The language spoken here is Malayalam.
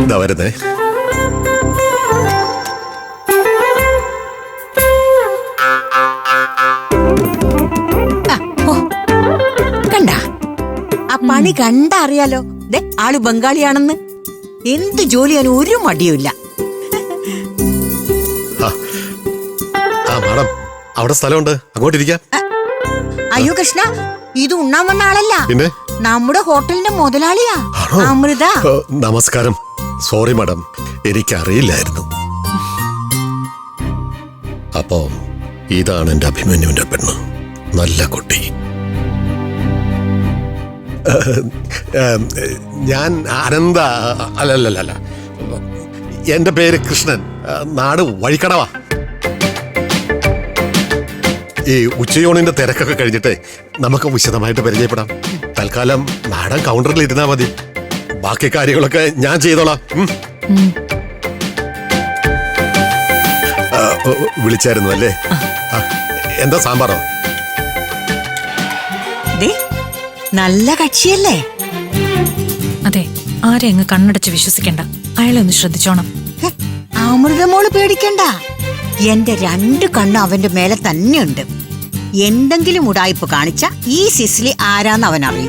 ഇതാ വരുന്നേ. കണ്ട ആ പണി കണ്ടറിയാലോ. ആള് ബംഗാളിയാണെന്ന്. എന്ത് ജോലിയാനും ഒരു മടിയുമില്ല. മാഡം അവിടെ സ്ഥലമുണ്ട്, അങ്ങോട്ടിരിക്കാം. അയ്യോ കൃഷ്ണ, ഇത് ഉണ്ണാൻ വന്ന ആളല്ല, പിന്നെ നമ്മുടെ ഹോട്ടലിന്റെ മുതലാളിയാ, അമൃത. നമസ്കാരം. സോറി മാഡം, എനിക്കറിയില്ലായിരുന്നു. അപ്പോ ഇതാണ് എന്റെ അഭിമന്യുവിന്റെ പെണ്ണ്, നല്ല കുട്ടി. ഞാൻ അനന്ത, അല്ലല്ല, എന്റെ പേര് കൃഷ്ണൻ, നാട് വഴിക്കടവാ. ഈ ഉച്ചയൂണിന്റെ തിരക്കൊക്കെ കഴിഞ്ഞിട്ട് നമുക്ക് വിശദമായിട്ട് പരിചയപ്പെടാം. തൽക്കാലം മാഡം കൗണ്ടറിൽ ഇരുന്നാ മതി, ബാക്കി കാര്യങ്ങളൊക്കെ ഞാൻ ചെയ്തോളാം. വിളിച്ചായിരുന്നു അല്ലേ? എന്താ സാമ്പാറോ? നല്ല കക്ഷിയല്ലേ? അതെ, ആരെ അങ്ങ് കണ്ണടച്ച് വിശ്വസിക്കണ്ട. അയാളെ ഒന്ന് ശ്രദ്ധിച്ചോണം. അമൃതമോള് പേടിക്കണ്ട, എന്റെ 2 കണ്ണ് അവന്റെ മേലെ തന്നെയുണ്ട്. എന്തെങ്കിലും ഉടായ്പ കാണിച്ച ഈ സിസിലി ആരാന്ന് അവൻ അറിയും.